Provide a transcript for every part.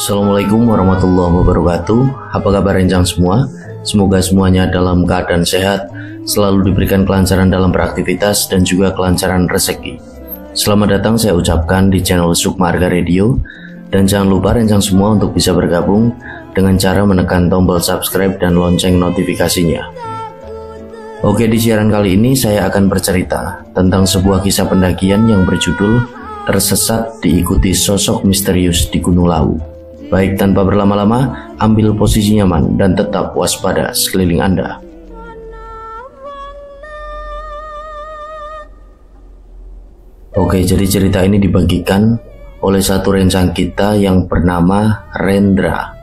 Assalamualaikum warahmatullahi wabarakatuh. Apa kabar rencang semua? Semoga semuanya dalam keadaan sehat, selalu diberikan kelancaran dalam beraktivitas dan juga kelancaran rezeki. Selamat datang saya ucapkan di channel Sukma Arga Radio. Dan jangan lupa rencang semua untuk bisa bergabung dengan cara menekan tombol subscribe dan lonceng notifikasinya. Oke, di siaran kali ini saya akan bercerita tentang sebuah kisah pendakian yang berjudul Tersesat Diikuti Sosok Misterius di Gunung Lawu. Baik, tanpa berlama-lama, ambil posisi nyaman dan tetap waspada sekeliling Anda. Oke, jadi cerita ini dibagikan oleh satu rencang kita yang bernama Rendra.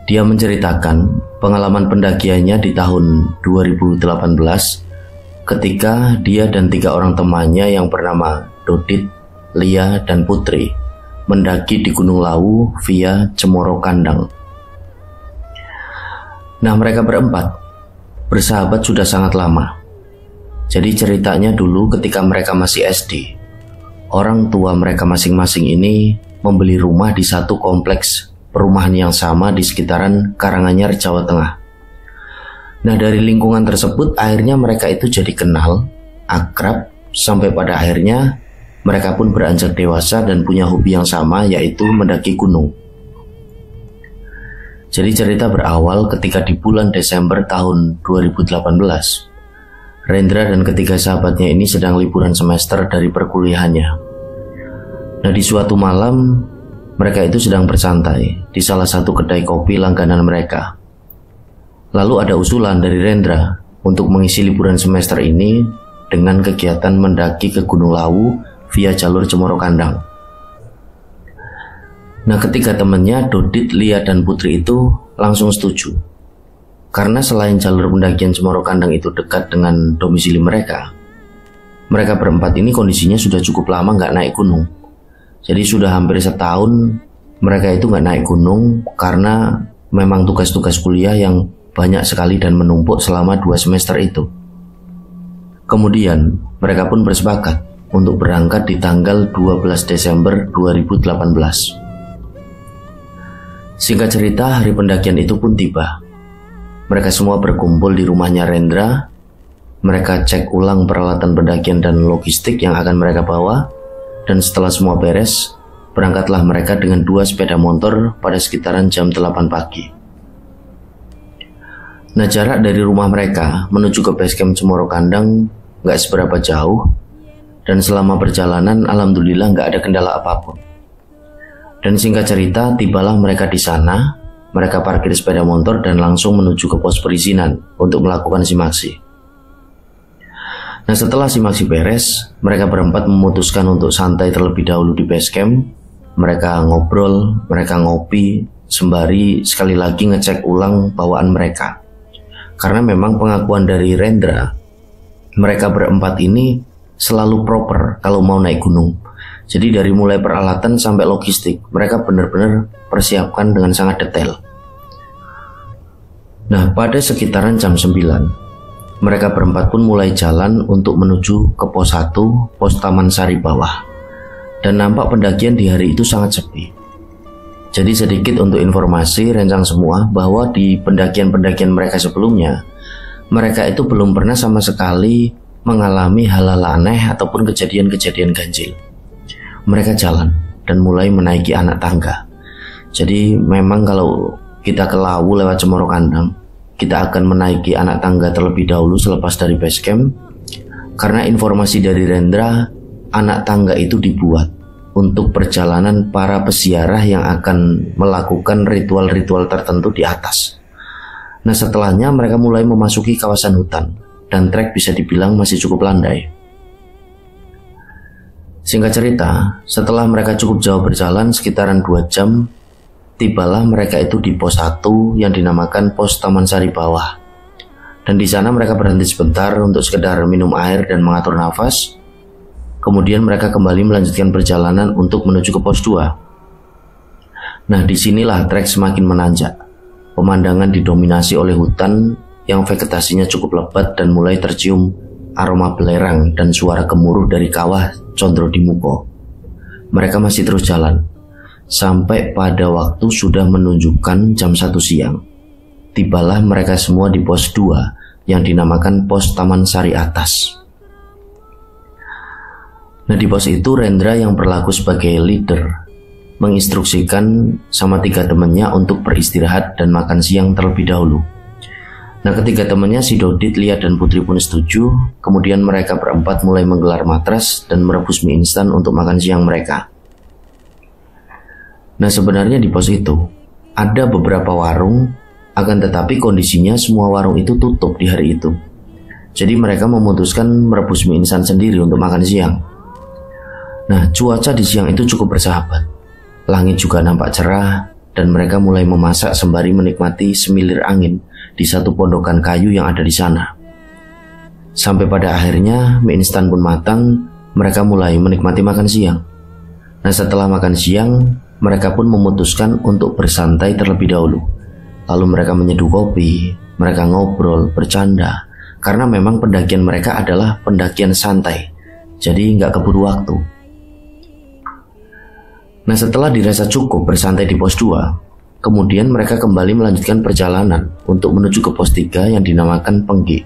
Dia menceritakan pengalaman pendakiannya di tahun 2018 ketika dia dan 3 orang temannya yang bernama Dodit, Lia, dan Putri mendaki di Gunung Lawu via Cemoro Kandang. Nah, mereka berempat bersahabat sudah sangat lama. Jadi ceritanya dulu ketika mereka masih SD, orang tua mereka masing-masing ini membeli rumah di satu kompleks perumahan yang sama di sekitaran Karanganyar, Jawa Tengah. Nah, dari lingkungan tersebut akhirnya mereka itu jadi kenal, akrab, sampai pada akhirnya mereka pun beranjak dewasa dan punya hobi yang sama, yaitu mendaki gunung. Jadi cerita berawal ketika di bulan Desember tahun 2018. Rendra dan ketiga sahabatnya ini sedang liburan semester dari perkuliahannya. Nah, di suatu malam mereka itu sedang bersantai di salah satu kedai kopi langganan mereka. Lalu ada usulan dari Rendra untuk mengisi liburan semester ini dengan kegiatan mendaki ke Gunung Lawu via jalur Cemoro Kandang. Nah, ketika temannya Dodit, Lia, dan Putri itu langsung setuju. Karena selain jalur pendakian Cemoro Kandang itu dekat dengan domisili mereka, mereka berempat ini kondisinya sudah cukup lama nggak naik gunung. Jadi sudah hampir setahun mereka itu nggak naik gunung karena memang tugas-tugas kuliah yang banyak sekali dan menumpuk selama 2 semester itu. Kemudian mereka pun bersepakat untuk berangkat di tanggal 12 Desember 2018. Singkat cerita, hari pendakian itu pun tiba. Mereka semua berkumpul di rumahnya Rendra. Mereka cek ulang peralatan pendakian dan logistik yang akan mereka bawa. Dan setelah semua beres, berangkatlah mereka dengan 2 sepeda motor pada sekitaran jam 8 pagi. Nah, jarak dari rumah mereka menuju ke basecamp Cemoro Kandang gak seberapa jauh. Dan selama perjalanan alhamdulillah nggak ada kendala apapun. Dan singkat cerita, tibalah mereka di sana. Mereka parkir sepeda motor dan langsung menuju ke pos perizinan untuk melakukan simaksi. Nah, setelah simaksi beres, mereka berempat memutuskan untuk santai terlebih dahulu di base camp. Mereka ngobrol, mereka ngopi, sembari sekali lagi ngecek ulang bawaan mereka. Karena memang pengakuan dari Rendra, mereka berempat ini selalu proper kalau mau naik gunung. Jadi dari mulai peralatan sampai logistik, mereka benar-benar persiapkan dengan sangat detail. Nah, pada sekitaran jam 9, mereka berempat pun mulai jalan untuk menuju ke pos 1, pos Taman Sari Bawah. Dan nampak pendakian di hari itu sangat sepi. Jadi sedikit untuk informasi rencang semua bahwa di pendakian-pendakian mereka sebelumnya, mereka itu belum pernah sama sekali mengalami hal-hal aneh ataupun kejadian-kejadian ganjil. Mereka jalan dan mulai menaiki anak tangga. Jadi memang kalau kita ke Lawu lewat Cemoro Kandang, kita akan menaiki anak tangga terlebih dahulu selepas dari base camp. Karena informasi dari Rendra, anak tangga itu dibuat untuk perjalanan para peziarah yang akan melakukan ritual-ritual tertentu di atas. Nah, setelahnya mereka mulai memasuki kawasan hutan. Dan trek bisa dibilang masih cukup landai. Singkat cerita, setelah mereka cukup jauh berjalan sekitaran 2 jam, tibalah mereka itu di pos 1 yang dinamakan pos Taman Sari Bawah. Dan di sana mereka berhenti sebentar untuk sekedar minum air dan mengatur nafas. Kemudian mereka kembali melanjutkan perjalanan untuk menuju ke pos 2. Nah, disinilah trek semakin menanjak. Pemandangan didominasi oleh hutan yang vegetasinya cukup lebat dan mulai tercium aroma belerang dan suara gemuruh dari kawah Condro di Muko. Mereka masih terus jalan. sampai pada waktu sudah menunjukkan jam 1 siang. Tibalah mereka semua di pos 2 yang dinamakan pos Taman Sari Atas. Nah, di pos itu Rendra yang berlaku sebagai leader menginstruksikan sama 3 temannya untuk beristirahat dan makan siang terlebih dahulu. Nah, ketiga temannya si Dodit, Lia, dan Putri pun setuju. Kemudian mereka berempat mulai menggelar matras dan merebus mie instan untuk makan siang mereka. Nah, sebenarnya di pos itu ada beberapa warung, akan tetapi kondisinya semua warung itu tutup di hari itu. Jadi mereka memutuskan merebus mie instan sendiri untuk makan siang. Nah, cuaca di siang itu cukup bersahabat. Langit juga nampak cerah dan mereka mulai memasak sembari menikmati semilir angin di satu pondokan kayu yang ada di sana. Sampai pada akhirnya mie instan pun matang, mereka mulai menikmati makan siang. Nah, setelah makan siang, mereka pun memutuskan untuk bersantai terlebih dahulu. Lalu mereka menyeduh kopi, mereka ngobrol, bercanda, karena memang pendakian mereka adalah pendakian santai, jadi nggak keburu waktu. Nah, setelah dirasa cukup bersantai di pos 2, kemudian mereka kembali melanjutkan perjalanan untuk menuju ke pos 3 yang dinamakan Penggi.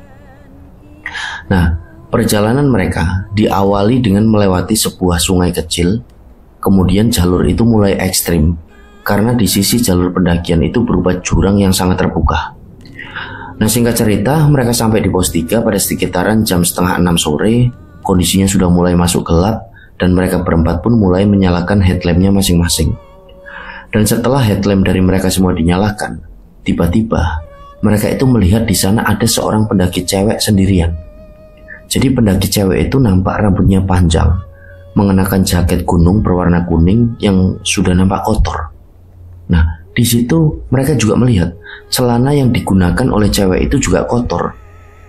Nah, perjalanan mereka diawali dengan melewati sebuah sungai kecil, kemudian jalur itu mulai ekstrim, karena di sisi jalur pendakian itu berupa jurang yang sangat terbuka. Nah, singkat cerita, mereka sampai di pos 3 pada sekitaran jam 5:30 sore, kondisinya sudah mulai masuk gelap, dan mereka berempat pun mulai menyalakan headlampnya masing-masing. Dan setelah headlamp dari mereka semua dinyalakan, tiba-tiba mereka itu melihat di sana ada seorang pendaki cewek sendirian. Jadi pendaki cewek itu nampak rambutnya panjang, mengenakan jaket gunung berwarna kuning yang sudah nampak kotor. Nah, di situ mereka juga melihat celana yang digunakan oleh cewek itu juga kotor.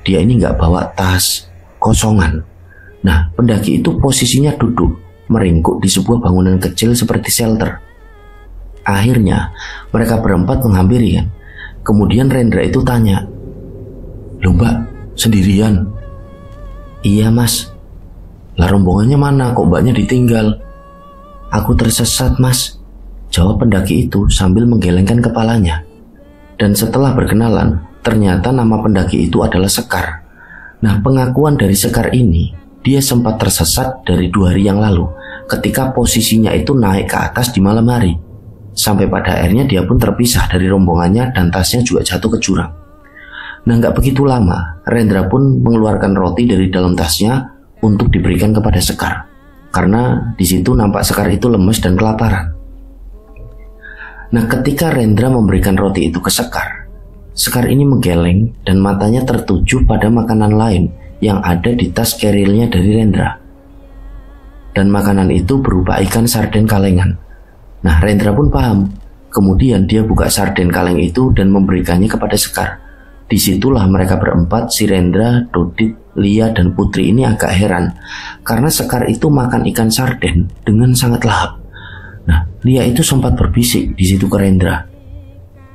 Dia ini nggak bawa tas, kosongan. Nah, pendaki itu posisinya duduk, meringkuk di sebuah bangunan kecil seperti shelter. Akhirnya, mereka berempat menghampiri kan. Kemudian Rendra itu tanya, "Loh mbak, sendirian?" "Iya mas." "Lah rombongannya mana, kok mbaknya ditinggal?" "Aku tersesat mas," jawab pendaki itu sambil menggelengkan kepalanya. Dan setelah berkenalan, ternyata nama pendaki itu adalah Sekar. Nah, pengakuan dari Sekar ini, dia sempat tersesat dari 2 hari yang lalu ketika posisinya itu naik ke atas di malam hari. Sampai pada akhirnya dia pun terpisah dari rombongannya dan tasnya juga jatuh ke jurang. Nah, gak begitu lama, Rendra pun mengeluarkan roti dari dalam tasnya untuk diberikan kepada Sekar. Karena di situ nampak Sekar itu lemes dan kelaparan. Nah, ketika Rendra memberikan roti itu ke Sekar, Sekar ini menggeleng dan matanya tertuju pada makanan lain yang ada di tas kerilnya dari Rendra. Dan makanan itu berupa ikan sarden kalengan. Nah, Rendra pun paham. Kemudian dia buka sarden kaleng itu dan memberikannya kepada Sekar. Disitulah mereka berempat, si Rendra, Dodit, Lia, dan Putri ini agak heran karena Sekar itu makan ikan sarden dengan sangat lahap. Nah, Lia itu sempat berbisik di situ ke Rendra,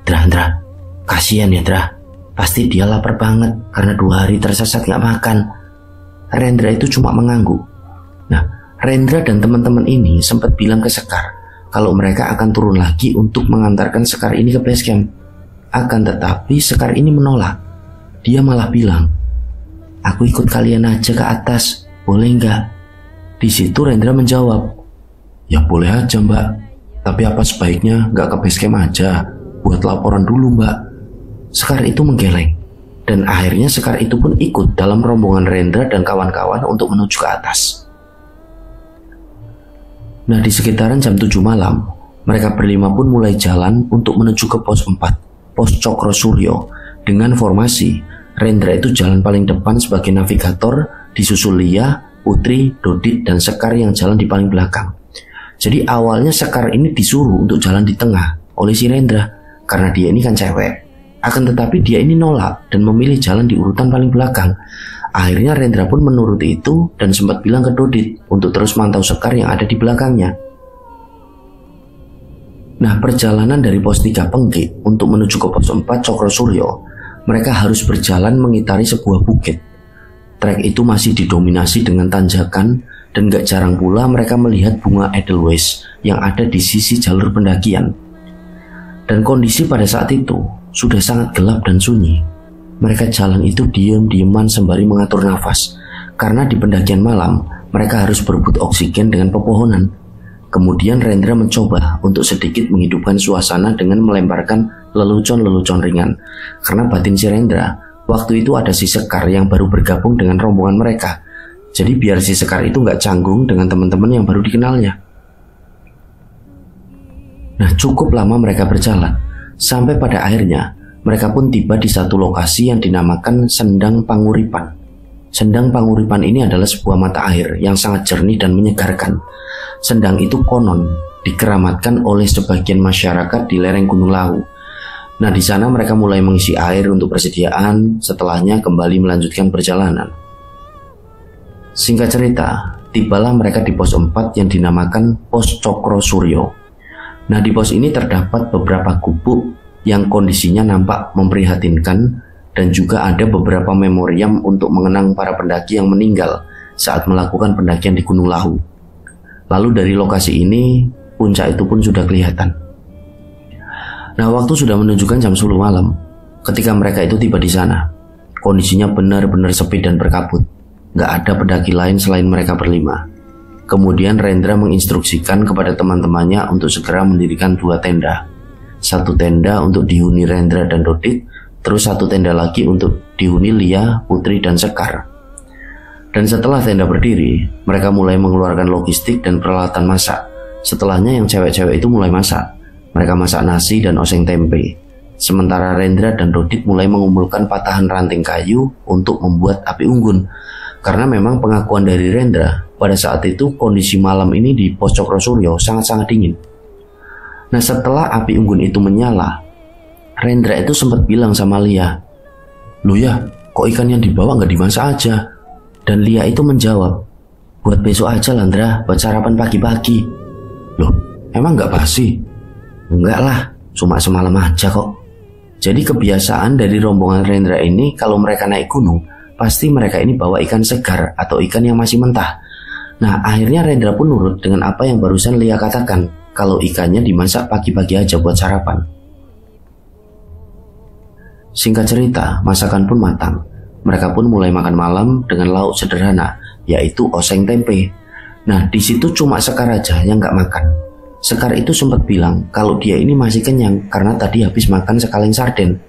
Dra, kasihan ya Dra. Pasti dia lapar banget karena 2 hari tersesat gak makan." Rendra itu cuma mengangguk. Nah, Rendra dan teman-teman ini sempat bilang ke Sekar kalau mereka akan turun lagi untuk mengantarkan Sekar ini ke base camp. Akan tetapi Sekar ini menolak. Dia malah bilang, "Aku ikut kalian aja ke atas, boleh nggak?" Di situ Rendra menjawab, "Ya boleh aja mbak, tapi apa sebaiknya nggak ke base camp aja, buat laporan dulu mbak." Sekar itu menggeleng, dan akhirnya Sekar itu pun ikut dalam rombongan Rendra dan kawan-kawan untuk menuju ke atas. Nah, di sekitaran jam 7 malam, mereka berlima pun mulai jalan untuk menuju ke pos 4, pos Cokro Suryo, dengan formasi Rendra itu jalan paling depan sebagai navigator, disusul Lia, Putri, Dodit, dan Sekar yang jalan di paling belakang. Jadi awalnya Sekar ini disuruh untuk jalan di tengah oleh si Rendra, karena dia ini kan cewek. Akan tetapi dia ini nolak dan memilih jalan di urutan paling belakang. Akhirnya Rendra pun menuruti itu dan sempat bilang ke Dodit untuk terus mantau Sekar yang ada di belakangnya. Nah, perjalanan dari pos 3 Penggi untuk menuju ke pos 4 Cokro Suryo, mereka harus berjalan mengitari sebuah bukit. Trek itu masih didominasi dengan tanjakan Dan gak jarang pula mereka melihat bunga Edelweiss yang ada di sisi jalur pendakian. Dan kondisi pada saat itu sudah sangat gelap dan sunyi. Mereka jalan itu diam-diaman sembari mengatur nafas, karena di pendakian malam mereka harus berebut oksigen dengan pepohonan. Kemudian Rendra mencoba untuk sedikit menghidupkan suasana dengan melemparkan lelucon-lelucon ringan. Karena batin si Rendra, waktu itu ada si Sekar yang baru bergabung dengan rombongan mereka. Jadi biar si Sekar itu gak canggung dengan teman-teman yang baru dikenalnya. Nah, cukup lama mereka berjalan, sampai pada akhirnya mereka pun tiba di satu lokasi yang dinamakan Sendang Panguripan. Sendang Panguripan ini adalah sebuah mata air yang sangat jernih dan menyegarkan. Sendang itu konon dikeramatkan oleh sebagian masyarakat di lereng Gunung Lawu. Nah, di sana mereka mulai mengisi air untuk persediaan, setelahnya kembali melanjutkan perjalanan. Singkat cerita, tibalah mereka di pos 4 yang dinamakan Pos Cokro Suryo. Nah, di pos ini terdapat beberapa gubuk yang kondisinya nampak memprihatinkan, dan juga ada beberapa memoriam untuk mengenang para pendaki yang meninggal saat melakukan pendakian di Gunung Lawu. Lalu dari lokasi ini, puncak itu pun sudah kelihatan. Nah, waktu sudah menunjukkan jam 10 malam ketika mereka itu tiba di sana. Kondisinya benar-benar sepi dan berkabut. Gak ada pendaki lain selain mereka berlima. Kemudian Rendra menginstruksikan kepada teman-temannya untuk segera mendirikan 2 tenda. 1 tenda untuk dihuni Rendra dan Dodit, terus 1 tenda lagi untuk dihuni Lia, Putri, dan Sekar. Dan setelah tenda berdiri, mereka mulai mengeluarkan logistik dan peralatan masak. Setelahnya yang cewek-cewek itu mulai masak. Mereka masak nasi dan oseng tempe. Sementara Rendra dan Dodit mulai mengumpulkan patahan ranting kayu untuk membuat api unggun. Karena memang pengakuan dari Rendra, pada saat itu kondisi malam ini di Pos Cokro Suryo sangat-sangat dingin. Nah, setelah api unggun itu menyala, Rendra itu sempat bilang sama Lia, "Loh ya, kok ikan yang dibawa nggak dimasak aja?" Dan Lia itu menjawab, "Buat besok aja Landra, buat sarapan pagi-pagi." "Loh, emang nggak basi?" "Enggak lah, cuma semalam aja kok." Jadi kebiasaan dari rombongan Rendra ini, kalau mereka naik gunung, pasti mereka ini bawa ikan segar atau ikan yang masih mentah. Nah, akhirnya Rendra pun nurut dengan apa yang barusan Lia katakan, kalau ikannya dimasak pagi-pagi aja buat sarapan. Singkat cerita, masakan pun matang. Mereka pun mulai makan malam dengan lauk sederhana, yaitu oseng tempe. Nah, di situ cuma Sekar aja yang gak makan. Sekar itu sempat bilang kalau dia ini masih kenyang karena tadi habis makan sekaleng sarden.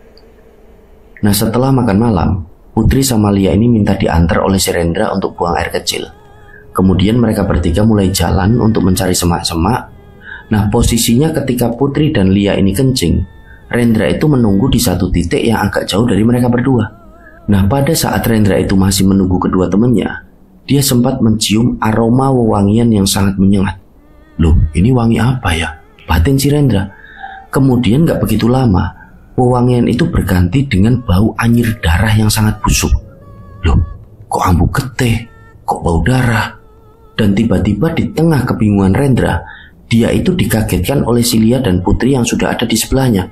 Nah, setelah makan malam, Putri sama Lia ini minta diantar oleh si Rendra untuk buang air kecil. Kemudian mereka bertiga mulai jalan untuk mencari semak-semak. Nah, posisinya ketika Putri dan Lia ini kencing, Rendra itu menunggu di satu titik yang agak jauh dari mereka berdua. Nah, pada saat Rendra itu masih menunggu kedua temannya, dia sempat mencium aroma wewangian yang sangat menyengat. "Loh, ini wangi apa ya?" batin si Rendra. Kemudian gak begitu lama, wewangian itu berganti dengan bau anyir darah yang sangat busuk. "Loh, kok ambu getih? Kok bau darah?" Dan tiba-tiba di tengah kebingungan Rendra, dia itu dikagetkan oleh si Lia dan Putri yang sudah ada di sebelahnya.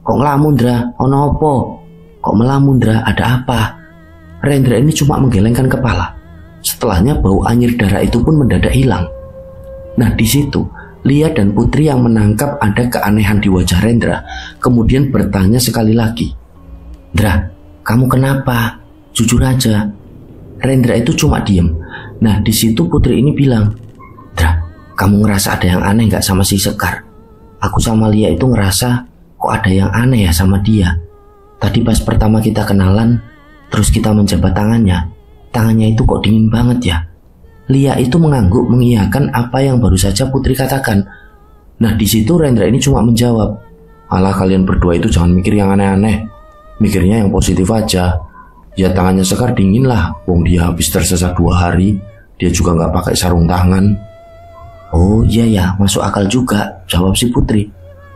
Kok ngelamun Dra? Ono opo? Kok melamun Dra? Ada apa?" Rendra ini cuma menggelengkan kepala. Setelahnya bau anyir darah itu pun mendadak hilang. Nah, di situ Lia dan Putri yang menangkap ada keanehan di wajah Rendra, kemudian bertanya sekali lagi, "Dra, kamu kenapa? Jujur aja." Rendra itu cuma diem. Nah, di situ Putri ini bilang, "Dra, kamu ngerasa ada yang aneh gak sama si Sekar? Aku sama Lia itu ngerasa kok ada yang aneh ya sama dia. Tadi pas pertama kita kenalan, terus kita menjabat tangannya itu kok dingin banget ya." Lia itu mengangguk mengiyakan apa yang baru saja Putri katakan. Nah, di situ Rendra ini cuma menjawab, "Alah, kalian berdua itu jangan mikir yang aneh-aneh. Mikirnya yang positif aja. Ya tangannya Sekar dingin lah, wong dia habis tersesat 2 hari, dia juga gak pakai sarung tangan." "Oh iya ya, masuk akal juga," jawab si Putri.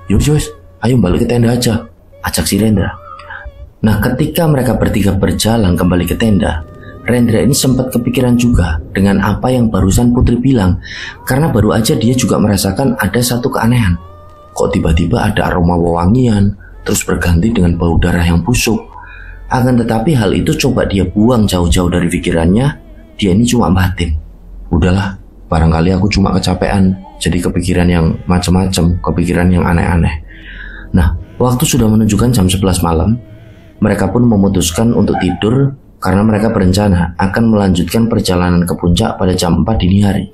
Yus, ayo balik ke tenda aja," ajak si Rendra. Nah, ketika mereka bertiga berjalan kembali ke tenda, Rendra ini sempat kepikiran juga dengan apa yang barusan Putri bilang, karena baru aja dia juga merasakan ada satu keanehan. Kok tiba-tiba ada aroma wewangian, terus berganti dengan bau darah yang busuk. Akan tetapi hal itu coba dia buang jauh-jauh dari pikirannya, dia ini cuma batin. Udahlah, barangkali aku cuma kecapean, jadi kepikiran yang macam-macam, kepikiran yang aneh-aneh. Nah, waktu sudah menunjukkan jam 11 malam, mereka pun memutuskan untuk tidur karena mereka berencana akan melanjutkan perjalanan ke puncak pada jam 4 dini hari.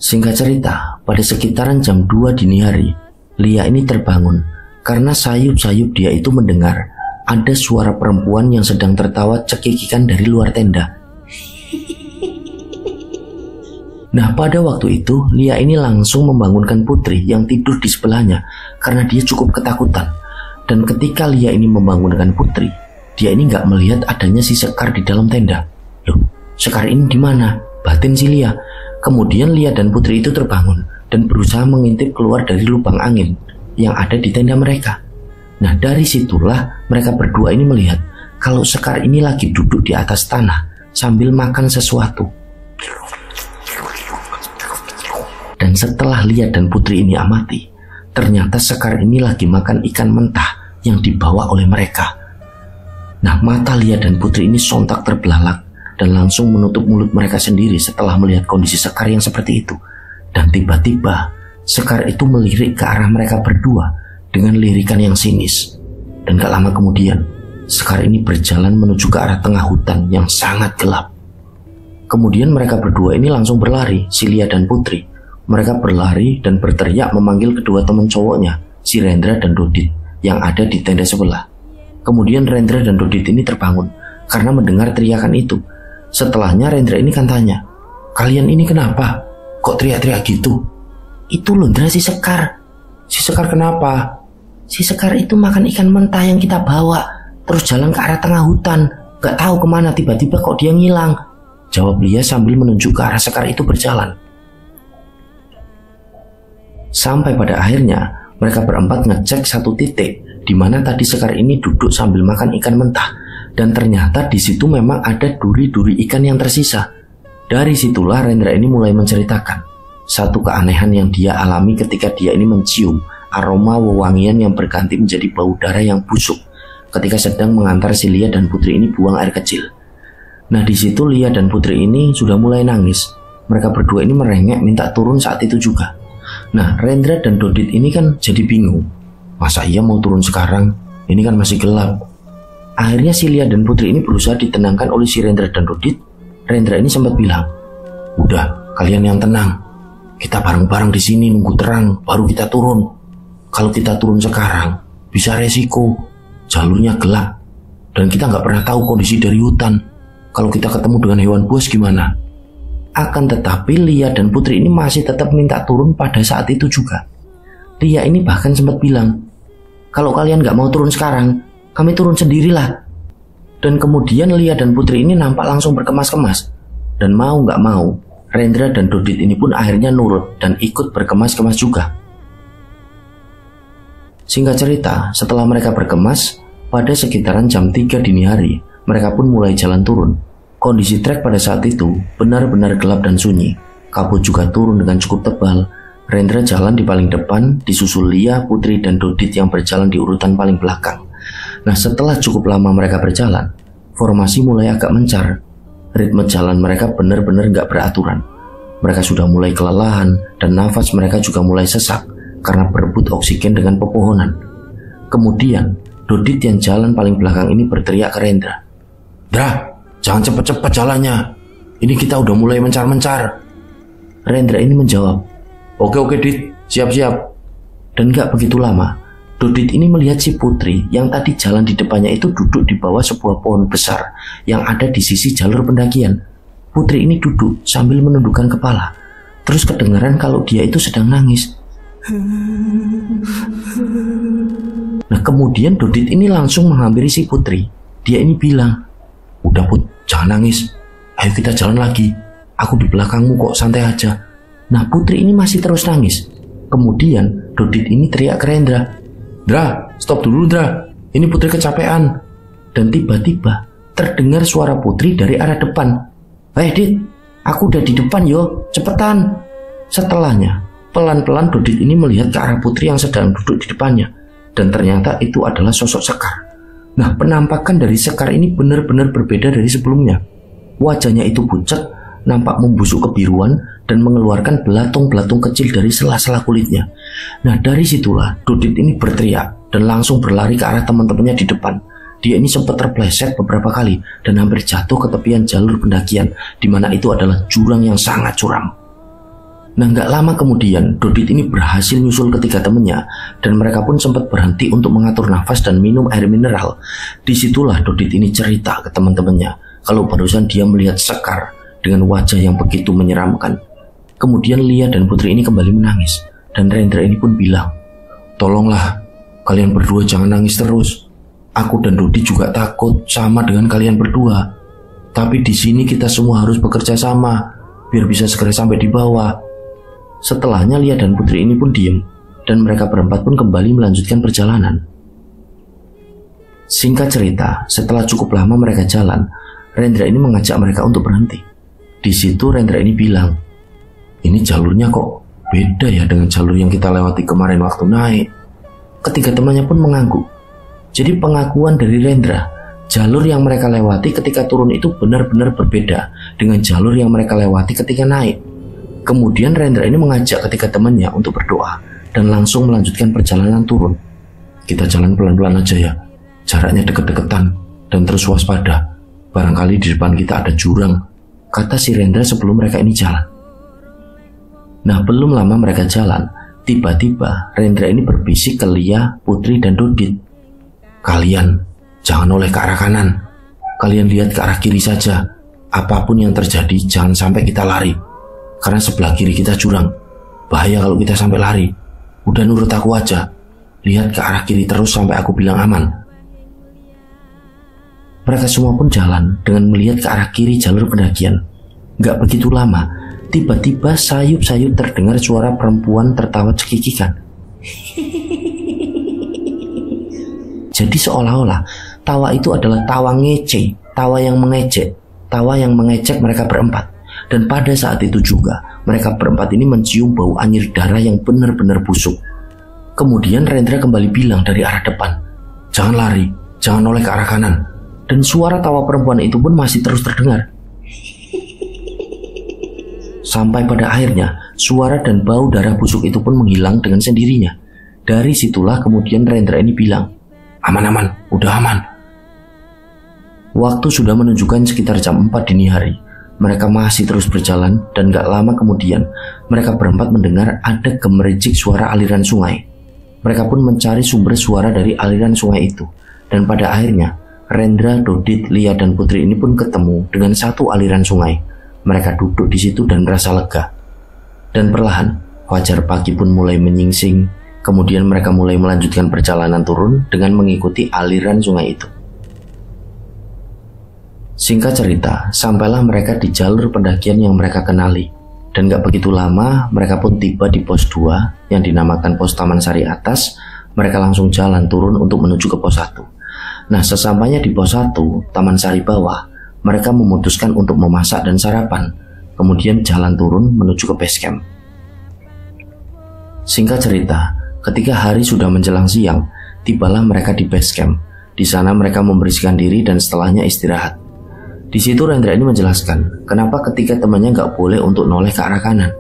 Singkat cerita, pada sekitaran jam 2 dini hari, Lia ini terbangun karena sayup-sayup dia itu mendengar ada suara perempuan yang sedang tertawa cekikikan dari luar tenda. Nah, pada waktu itu, Lia ini langsung membangunkan Putri yang tidur di sebelahnya karena dia cukup ketakutan. Dan ketika Lia ini membangunkan Putri, dia ini nggak melihat adanya si Sekar di dalam tenda. Loh, Sekar ini di mana? Batin si Lia. Kemudian Lia dan Putri itu terbangun dan berusaha mengintip keluar dari lubang angin yang ada di tenda mereka. Nah, dari situlah mereka berdua ini melihat kalau Sekar ini lagi duduk di atas tanah sambil makan sesuatu. Dan setelah Lia dan Putri ini amati, ternyata Sekar ini lagi makan ikan mentah yang dibawa oleh mereka. Nah, mata Lia dan Putri ini sontak terbelalak dan langsung menutup mulut mereka sendiri setelah melihat kondisi Sekar yang seperti itu. Dan tiba-tiba Sekar itu melirik ke arah mereka berdua dengan lirikan yang sinis. Dan gak lama kemudian, Sekar ini berjalan menuju ke arah tengah hutan yang sangat gelap. Kemudian mereka berdua ini langsung berlari, si Lia dan Putri. Mereka berlari dan berteriak memanggil kedua teman cowoknya, si Rendra dan Dodit, yang ada di tenda sebelah. Kemudian Rendra dan Dodit ini terbangun karena mendengar teriakan itu. Setelahnya Rendra ini kan tanya, "Kalian ini kenapa? Kok teriak-teriak gitu?" "Itu Londra si Sekar." "Si Sekar kenapa?" "Si Sekar itu makan ikan mentah yang kita bawa, terus jalan ke arah tengah hutan. Gak tahu kemana, tiba-tiba kok dia ngilang," jawab Lia sambil menunjuk ke arah Sekar itu berjalan. Sampai pada akhirnya mereka berempat ngecek satu titik di mana tadi Sekar ini duduk sambil makan ikan mentah, dan ternyata di situ memang ada duri-duri ikan yang tersisa. Dari situlah Rendra ini mulai menceritakan satu keanehan yang dia alami ketika dia ini mencium aroma wewangian yang berganti menjadi bau darah yang busuk ketika sedang mengantar si Lia dan Putri ini buang air kecil. Nah, di situ Lia dan Putri ini sudah mulai nangis. Mereka berdua ini merengek minta turun saat itu juga. Nah, Rendra dan Dodit ini kan jadi bingung. Masa iya mau turun sekarang? Ini kan masih gelap. Akhirnya si Lia dan Putri ini berusaha ditenangkan oleh si Rendra dan Dodit. Rendra ini sempat bilang, "Udah, kalian yang tenang. Kita bareng-bareng di sini nunggu terang, baru kita turun. Kalau kita turun sekarang, bisa resiko. Jalurnya gelap. Dan kita nggak pernah tahu kondisi dari hutan. Kalau kita ketemu dengan hewan buas gimana?" Akan tetapi Lia dan Putri ini masih tetap minta turun pada saat itu juga. Lia ini bahkan sempat bilang, "Kalau kalian gak mau turun sekarang, kami turun sendirilah." Dan kemudian Lia dan Putri ini nampak langsung berkemas-kemas. Dan mau gak mau, Rendra dan Dodit ini pun akhirnya nurut dan ikut berkemas-kemas juga. Singkat cerita, setelah mereka berkemas, pada sekitaran jam 3 dini hari, mereka pun mulai jalan turun. Kondisi trek pada saat itu benar-benar gelap dan sunyi. Kabut juga turun dengan cukup tebal. Rendra jalan di paling depan, disusul Lia, Putri, dan Dodit yang berjalan di urutan paling belakang. Nah, setelah cukup lama mereka berjalan, formasi mulai agak mencar. Ritme jalan mereka benar-benar gak beraturan. Mereka sudah mulai kelelahan dan nafas mereka juga mulai sesak karena berebut oksigen dengan pepohonan. Kemudian, Dodit yang jalan paling belakang ini berteriak ke Rendra, "Dra, jangan cepet-cepet jalannya. Ini kita udah mulai mencar-mencar." Rendra ini menjawab, Oke Dit, siap-siap." Dan gak begitu lama, Dodit ini melihat si Putri yang tadi jalan di depannya itu duduk di bawah sebuah pohon besar yang ada di sisi jalur pendakian. Putri ini duduk sambil menundukkan kepala. Terus kedengaran kalau dia itu sedang nangis. Nah, kemudian Dodit ini langsung menghampiri si Putri. Dia ini bilang, "Udah Put, jangan nangis. Ayo kita jalan lagi. Aku di belakangmu kok, santai aja." Nah, Putri ini masih terus nangis. Kemudian Dodit ini teriak ke Rendra, "Dra, stop dulu Dra. Ini Putri kecapean." Dan tiba-tiba terdengar suara Putri dari arah depan. "Hei Dit, aku udah di depan yo, cepetan." Setelahnya, pelan-pelan Dodit ini melihat ke arah Putri yang sedang duduk di depannya. Dan ternyata itu adalah sosok Sekar. Nah, penampakan dari Sekar ini benar-benar berbeda dari sebelumnya. Wajahnya itu pucat, nampak membusuk kebiruan dan mengeluarkan belatung-belatung kecil dari sela-sela kulitnya. Nah, dari situlah Dodit ini berteriak dan langsung berlari ke arah teman-temannya di depan. Dia ini sempat terpleset beberapa kali dan hampir jatuh ke tepian jalur pendakian, di mana itu adalah jurang yang sangat curam. Nah, gak lama kemudian Dodit ini berhasil nyusul ketiga temannya dan mereka pun sempat berhenti untuk mengatur nafas dan minum air mineral. Disitulah Dodit ini cerita ke teman-temannya kalau barusan dia melihat Sekar dengan wajah yang begitu menyeramkan. Kemudian Lia dan Putri ini kembali menangis dan Rendra ini pun bilang, "Tolonglah, kalian berdua jangan nangis terus. Aku dan Dodit juga takut sama dengan kalian berdua. Tapi di sini kita semua harus bekerja sama biar bisa segera sampai di bawah." Setelahnya Lia dan Putri ini pun diem dan mereka berempat pun kembali melanjutkan perjalanan. Singkat cerita, setelah cukup lama mereka jalan, Rendra ini mengajak mereka untuk berhenti. Di situ Rendra ini bilang, "Ini jalurnya kok beda ya dengan jalur yang kita lewati kemarin waktu naik." Ketiga temannya pun mengangguk. Jadi pengakuan dari Rendra, jalur yang mereka lewati ketika turun itu benar-benar berbeda dengan jalur yang mereka lewati ketika naik. Kemudian Rendra ini mengajak ketiga temannya untuk berdoa dan langsung melanjutkan perjalanan turun. "Kita jalan pelan-pelan aja ya, jaraknya deket-deketan dan terus waspada. Barangkali di depan kita ada jurang," kata si Rendra sebelum mereka ini jalan. Nah, belum lama mereka jalan, tiba-tiba Rendra ini berbisik ke Lia, Putri, dan Dodit. "Kalian jangan noleh ke arah kanan. Kalian lihat ke arah kiri saja. Apapun yang terjadi jangan sampai kita lari. Karena sebelah kiri kita jurang. Bahaya kalau kita sampai lari. Udah nurut aku aja. Lihat ke arah kiri terus sampai aku bilang aman." Mereka semua pun jalan dengan melihat ke arah kiri jalur pendakian. Gak begitu lama, tiba-tiba sayup-sayup terdengar suara perempuan tertawa cekikikan. Jadi seolah-olah tawa itu adalah tawa ngece, tawa yang mengejek, tawa yang mengejek mereka berempat. Dan pada saat itu juga mereka berempat ini mencium bau anyir darah yang benar-benar busuk. Kemudian Rendra kembali bilang dari arah depan, "Jangan lari, jangan noleh ke arah kanan." Dan suara tawa perempuan itu pun masih terus terdengar. Sampai pada akhirnya suara dan bau darah busuk itu pun menghilang dengan sendirinya. Dari situlah kemudian Rendra ini bilang, "Aman-aman, udah aman." Waktu sudah menunjukkan sekitar jam 4 dini hari. Mereka masih terus berjalan dan gak lama kemudian mereka berempat mendengar ada gemericik suara aliran sungai. Mereka pun mencari sumber suara dari aliran sungai itu. Dan pada akhirnya Rendra, Dodit, Lia, dan Putri ini pun ketemu dengan satu aliran sungai. Mereka duduk di situ dan merasa lega. Dan perlahan fajar pagi pun mulai menyingsing. Kemudian mereka mulai melanjutkan perjalanan turun dengan mengikuti aliran sungai itu. Singkat cerita, sampailah mereka di jalur pendakian yang mereka kenali. Dan gak begitu lama, mereka pun tiba di pos 2 yang dinamakan pos Taman Sari Atas. Mereka langsung jalan turun untuk menuju ke pos 1. Nah, sesampainya di pos 1, Taman Sari Bawah, mereka memutuskan untuk memasak dan sarapan. Kemudian jalan turun menuju ke base camp. Singkat cerita, ketika hari sudah menjelang siang, tibalah mereka di base camp. Di sana mereka membersihkan diri dan setelahnya istirahat. Di situ Rendra ini menjelaskan kenapa ketika temannya gak boleh untuk noleh ke arah kanan.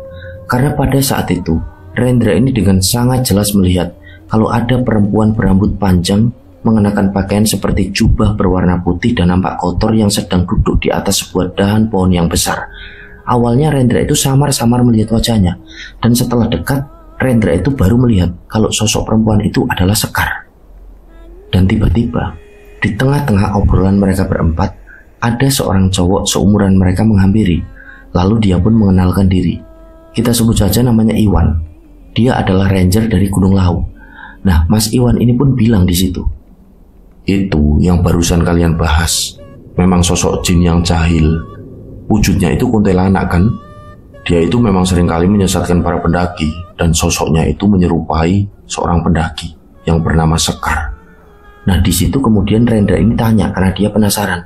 Karena pada saat itu Rendra ini dengan sangat jelas melihat kalau ada perempuan berambut panjang mengenakan pakaian seperti jubah berwarna putih dan nampak kotor yang sedang duduk di atas sebuah dahan pohon yang besar. Awalnya Rendra itu samar-samar melihat wajahnya, dan setelah dekat Rendra itu baru melihat kalau sosok perempuan itu adalah Sekar. Dan tiba-tiba di tengah-tengah obrolan mereka berempat ada seorang cowok seumuran mereka menghampiri. Lalu dia pun mengenalkan diri. Kita sebut saja namanya Iwan. Dia adalah ranger dari Gunung Lau. Nah, Mas Iwan ini pun bilang di situ, "Itu yang barusan kalian bahas. Memang sosok jin yang jahil. Wujudnya itu kuntilanak kan? Dia itu memang seringkali menyesatkan para pendaki. Dan sosoknya itu menyerupai seorang pendaki yang bernama Sekar." Nah, di situ kemudian Rendra ini tanya karena dia penasaran.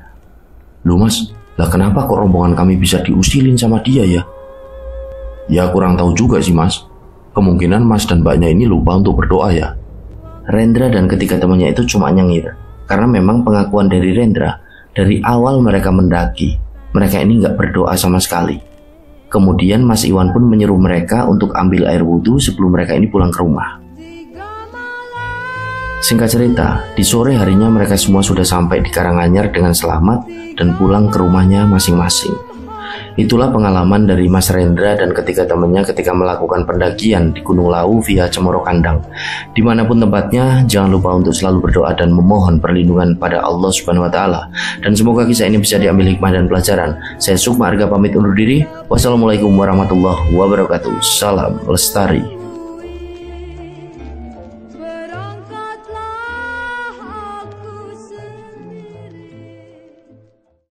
"Loh Mas, lah kenapa kok rombongan kami bisa diusilin sama dia ya?" "Ya kurang tahu juga sih Mas. Kemungkinan Mas dan Mbaknya ini lupa untuk berdoa ya." Rendra dan ketiga temannya itu cuma nyengir. Karena memang pengakuan dari Rendra, dari awal mereka mendaki, mereka ini nggak berdoa sama sekali. Kemudian Mas Iwan pun menyuruh mereka untuk ambil air wudhu sebelum mereka ini pulang ke rumah. Singkat cerita, di sore harinya mereka semua sudah sampai di Karanganyar dengan selamat dan pulang ke rumahnya masing-masing. Itulah pengalaman dari Mas Rendra dan ketiga temannya ketika melakukan pendakian di Gunung Lawu via Cemoro Kandang. Dimanapun tempatnya, jangan lupa untuk selalu berdoa dan memohon perlindungan pada Allah Subhanahu wa Ta'ala. Dan semoga kisah ini bisa diambil hikmah dan pelajaran. Saya Sukma Arga pamit undur diri. Wassalamualaikum warahmatullahi wabarakatuh. Salam Lestari.